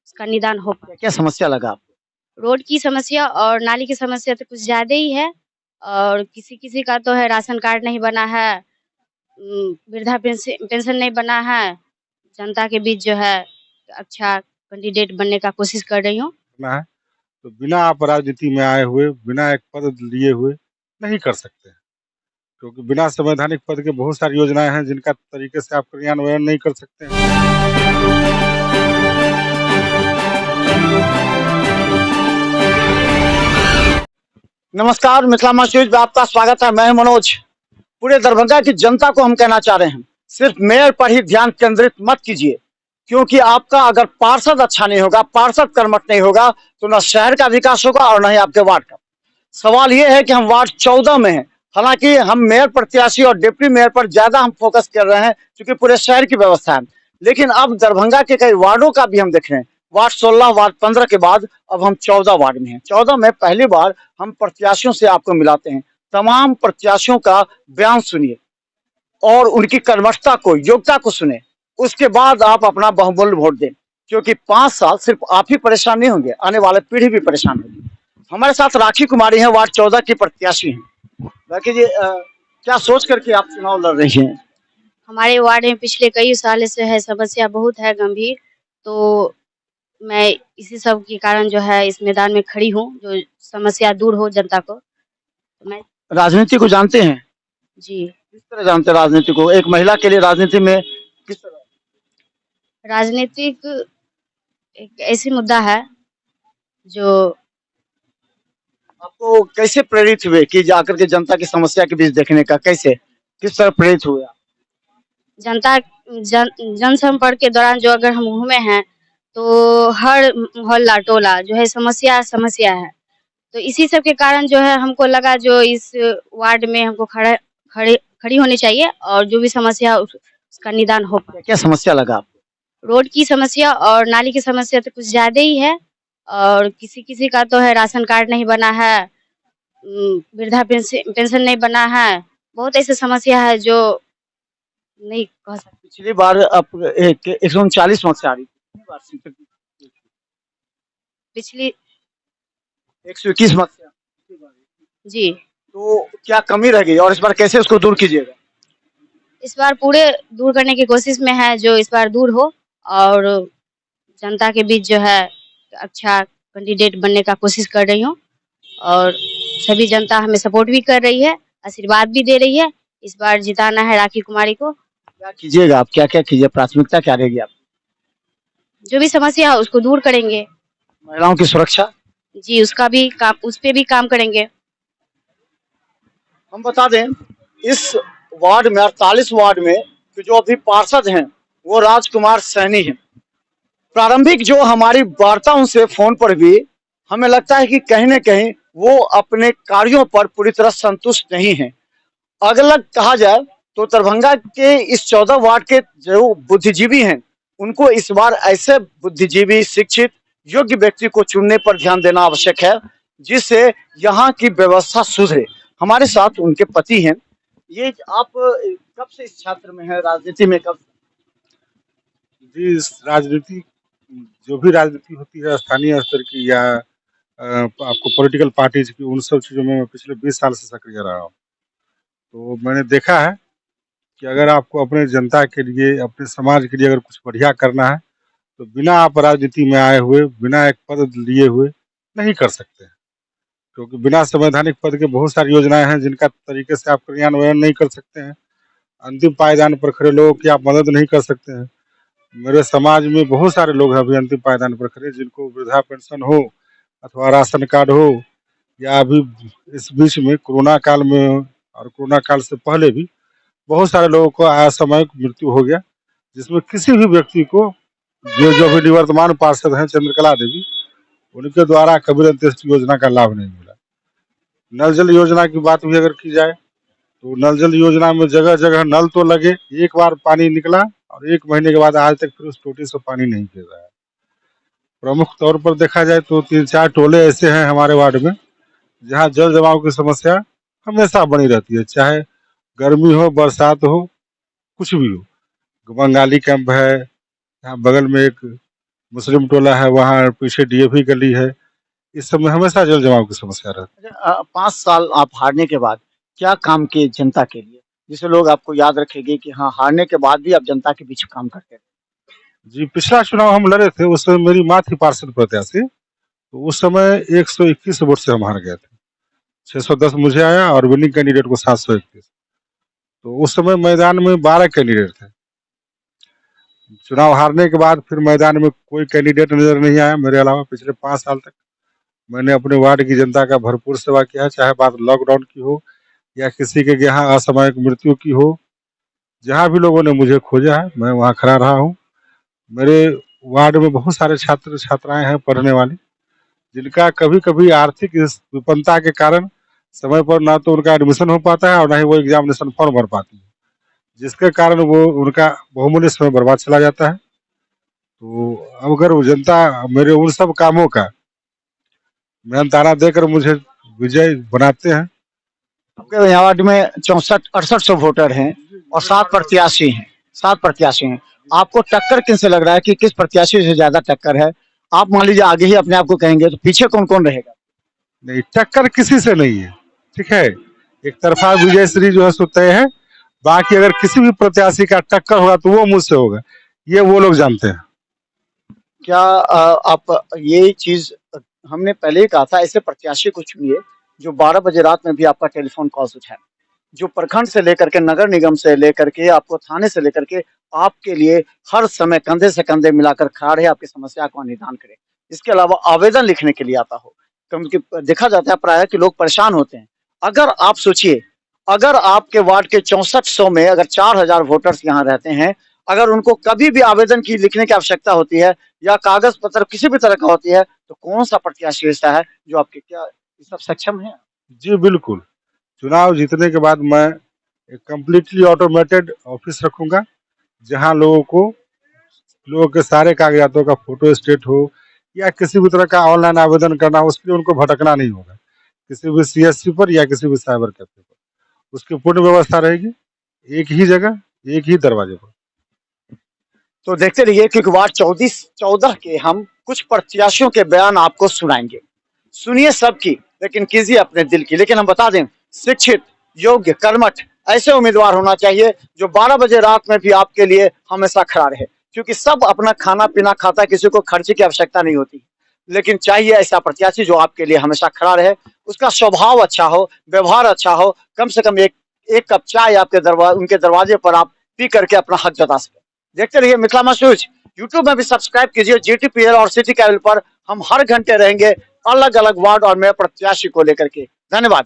उसका निदान हो पाए। क्या समस्या लगा आपको? रोड की समस्या और नाली की समस्या तो कुछ ज़्यादा ही है और किसी-किसी का तो है राशन कार्ड नहीं बना है, वृद्धा पेंशन नहीं बना है। जनता के बीच जो है अच्छा कैंडिडेट बनने का कोशिश कर रही हूँ। करना है तो बिना आप राजनीति में आए हुए, बिना एक पद लिए हुए नहीं कर सकते हैं। क्योंकि बिना संवैधानिक पद के बहुत सारी योजनाएं हैं जिनका तरीके से आप क्रियान्वयन नहीं कर सकते हैं। नमस्कार, मिथिला मंच न्यूज में आपका स्वागत है। मैं हूं मनोज। पूरे दरभंगा की जनता को हम कहना चाह रहे हैं, सिर्फ मेयर पर ही ध्यान केंद्रित मत कीजिए, क्योंकि आपका अगर पार्षद अच्छा नहीं होगा, पार्षद कर्मठ नहीं होगा, तो न शहर का विकास होगा और न ही आपके वार्ड का। सवाल ये है कि हम वार्ड 14 में हैं। हालांकि हम मेयर प्रत्याशी और डिप्टी मेयर पर ज्यादा हम फोकस कर रहे हैं, क्योंकि पूरे शहर की व्यवस्था है। लेकिन अब दरभंगा के कई वार्डों का भी हम देख रहे हैं। वार्ड 16, वार्ड 15 के बाद अब हम 14 वार्ड में हैं। 14 में पहली बार हम प्रत्याशियों से आपको मिलाते हैं। तमाम प्रत्याशियों का बयान सुनिए और उनकी कर्मठता को, योग्यता को सुने। उसके बाद आप अपना बहुमूल्य वोट दें, क्योंकि 5 साल सिर्फ आप ही परेशान नहीं होंगे, आने वाले पीढ़ी भी परेशान होगी। हमारे साथ राखी कुमारी हैं, वार्ड 14 की प्रत्याशी हैं। राखी जी, क्या सोच करके आप चुनाव लड़ रही हैं? हमारे वार्ड में पिछले कई साल से है समस्या बहुत है गंभीर, तो मैं इसी सब के कारण जो है इस मैदान में खड़ी हूँ, जो समस्या दूर हो जनता को। तो मैं राजनीति को जानते हैं? जी, किस तरह जानते हैं राजनीति को? एक महिला के लिए राजनीति में किस तरह? राजनीतिक एक ऐसी मुद्दा है जो आपको कैसे प्रेरित हुए कि जाकर के जनता की समस्या के बीच देखने का? कैसे, किस तरह प्रेरित हुए आप? जनता जनसंपर्क के दौरान जो अगर हम घूमे हैं, तो हर मोहल्ला, टोला जो है समस्या है। तो इसी सब के कारण जो है हमको लगा जो इस वार्ड में हमको खड़ी होनी चाहिए और जो भी समस्या उसका निदान हो पाए। क्या समस्या लगा आपको? रोड की समस्या और नाली की समस्या तो कुछ ज़्यादा ही है और किसी-किसी का तो है राशन कार्ड नहीं बना है, वृद्धा पेंशन नहीं बना है। बहुत ऐसी समस्या है जो नहीं कह सकते। पिछली बार आप 139 मत से आ रही थी, कितनी बार सीट? पिछली 121 मत से जी, तो क्या कमी रह गई और इस बार कैसे उसको दूर कीजिएगा? इस बार पूरे दूर करने की कोशिश में है जो इस बार दूर हो और जनता के बीच जो है अच्छा कैंडिडेट बनने का कोशिश कर रही हूँ और सभी जनता हमें सपोर्ट भी कर रही है, आशीर्वाद भी दे रही है। इस बार जिताना है राखी कुमारी को। क्या कीजिएगा आप? क्या-क्या कीजिए? प्राथमिकता क्या रहेगी आप? जो भी समस्या है उसको दूर करेंगे। महिलाओं की सुरक्षा? जी, उस पे भी काम करेंगे। हम बता दें, इस वार्ड में 48 वार्ड में कि जो अभी पार्षद हैं वो राजकुमार सैनी हैं। प्रारंभिक जो हमारी वार्ता उनसे फोन पर भी हमें लगता है कि कहीं न कहीं वो अपने कार्यों पर पूरी तरह संतुष्ट नहीं हैं। अगर कहा जाए तो दरभंगा के इस 14 वार्ड के जो बुद्धिजीवी हैं, उनको इस बार ऐसे बुद्धिजीवी, शिक्षित, योग्य व्यक्ति को चुनने पर ध्यान देना आवश्यक है, जिससे यहाँ की व्यवस्था सुधरे। हमारे साथ उनके पति हैं। ये आप कब से इस क्षेत्र में हैं, राजनीति में कब? जी, राजनीति जो भी राजनीति होती है स्थानीय स्तर की या आपको पॉलिटिकल पार्टीज की, उन सब चीज़ों में मैं पिछले 20 साल से सक्रिय रहा हूँ। तो मैंने देखा है कि अगर आपको अपने जनता के लिए, अपने समाज के लिए अगर कुछ बढ़िया करना है, तो बिना आप राजनीति में आए हुए, बिना एक पद लिए हुए नहीं कर सकते हैं। क्योंकि बिना संवैधानिक पद के बहुत सारी योजनाएं हैं जिनका तरीके से आप क्रियान्वयन नहीं कर सकते हैं। अंतिम पायदान पर खड़े लोगों की आप मदद नहीं कर सकते हैं। मेरे समाज में बहुत सारे लोग हैं अभी अंतिम पायदान पर खड़े, जिनको वृद्धा पेंशन हो अथवा राशन कार्ड हो, या अभी इस बीच में कोरोना काल में और कोरोना काल से पहले भी बहुत सारे लोगों को असामयिक मृत्यु हो गया, जिसमें किसी भी व्यक्ति को, जो जो भी निवर्तमान पार्षद हैं चंद्रकला देवी, उनके द्वारा कबीर अंत्येष्टि योजना का लाभ नहीं मिला। नल जल योजना की बात भी अगर की जाए तो नल जल योजना में जगह जगह नल तो लगे, एक बार पानी निकला और 1 महीने के बाद आज तक फिर उस टोटी से पानी नहीं गिर रहा है। प्रमुख तौर पर देखा जाए तो 3-4 टोले ऐसे हैं हमारे वार्ड में जहाँ जल जमाव की समस्या हमेशा बनी रहती है, चाहे गर्मी हो, बरसात हो, कुछ भी हो। बंगाली कैंप है, यहाँ बगल में एक मुस्लिम टोला है, वहाँ पीछे डीएवी गली है। इस समय हमेशा जल जमाव की समस्या रहती है। 5 साल आप हारने के बाद क्या काम किए जनता के लिए, जिसे लोग आपको याद रखेंगे कि हाँ, हारने के बाद भी आप जनता के बीच काम करते रहे? जी, पिछला चुनाव हम लड़े थे, उस समय मेरी माँ थी पार्षद प्रत्याशी, तो उस समय 121 वोट से हम हार गए थे। 610 मुझे आया और विनिंग कैंडिडेट को 731। तो उस समय मैदान में 12 कैंडिडेट थे। चुनाव हारने के बाद फिर मैदान में कोई कैंडिडेट नजर नहीं आया मेरे अलावा। पिछले 5 साल तक मैंने अपने वार्ड की जनता का भरपूर सेवा किया है, चाहे बात लॉकडाउन की हो या किसी के यहाँ असामयिक मृत्यु की हो। जहाँ भी लोगों ने मुझे खोजा है, मैं वहाँ खड़ा रहा हूँ। मेरे वार्ड में बहुत सारे छात्र छात्राएं हैं पढ़ने वाली, जिनका कभी-कभी आर्थिक इस विपन्नता के कारण समय पर ना तो उनका एडमिशन हो पाता है और ना ही वो एग्जामिनेशन फॉर्म भर पाती है, जिसके कारण वो उनका बहुमूल्य समय बर्बाद चला जाता है। तो अब अगर वो जनता मेरे उन सब कामों का मेहनताना देकर मुझे विजय बनाते हैं। आपके यहाँ वार्ड में 64-68 वोटर हैं और 7 प्रत्याशी हैं। आपको टक्कर किनसे लग रहा है कि किस प्रत्याशी से ज्यादा टक्कर है? आप मान लीजिए आगे ही अपने आप को कहेंगे तो पीछे कौन कौन रहेगा? नहीं, टक्कर किसी से नहीं है, ठीक है। एक तरफा विजय श्री जो है सो तय है। बाकी अगर किसी भी प्रत्याशी का टक्कर होगा तो वो मुझसे होगा, ये वो लोग जानते हैं। क्या आप ये चीज हमने पहले ही कहा था, ऐसे प्रत्याशी को चुनिए जो 12 बजे रात में भी आपका टेलीफोन कॉल्स उठाए, जो प्रखंड से लेकर के नगर निगम से लेकर के आपको थाने से लेकर के आपके लिए हर समय कंधे से कंधे मिलाकर खड़ा रहे, आपकी समस्या का निदान करे। इसके अलावा आवेदन लिखने के लिए आता हो, क्योंकि देखा जाता है प्राय कि लोग परेशान होते हैं। अगर आप सोचिए, अगर आपके वार्ड के 6400 में अगर 4000 वोटर्स यहाँ रहते हैं, अगर उनको कभी भी आवेदन की लिखने की आवश्यकता होती है या कागज पत्र किसी भी तरह का होती है, तो कौन सा प्रत्याशी ऐसा है जो आपके क्या ये सब सक्षम है? जी बिल्कुल, चुनाव जीतने के बाद मैं एक कंप्लीटली ऑटोमेटेड ऑफिस रखूंगा, जहां लोगों के सारे कागजातों का फोटो स्टेट हो या किसी भी तरह का ऑनलाइन आवेदन करना हो, उसके लिए उनको भटकना नहीं होगा किसी भी सीएससी पर या किसी भी साइबर कैफे पर। उसकी पूर्ण व्यवस्था रहेगी, एक ही जगह, एक ही दरवाजे पर। तो देखते रहिए, क्योंकि वार्ड 14 के हम कुछ प्रत्याशियों के बयान आपको सुनाएंगे। सुनिए सबकी, लेकिन कीजिए अपने दिल की। लेकिन हम बता दें, शिक्षित, योग्य, कर्मठ ऐसे उम्मीदवार होना चाहिए जो 12 बजे रात में भी आपके लिए हमेशा खड़ा रहे, क्योंकि सब अपना खाना पीना खाता है, किसी को खर्चे की आवश्यकता नहीं होती। लेकिन चाहिए ऐसा प्रत्याशी जो आपके लिए हमेशा खड़ा रहे, उसका स्वभाव अच्छा हो, व्यवहार अच्छा हो, कम से कम एक कप चाय उनके दरवाजे पर आप पी करके अपना हक जता सके। देखते रहिए मिथिला महसूस। यूट्यूब में भी सब्सक्राइब कीजिए GTPL और सिटी केबल पर। हम हर घंटे रहेंगे अलग अलग वार्ड और मेयर प्रत्याशी को लेकर के। धन्यवाद।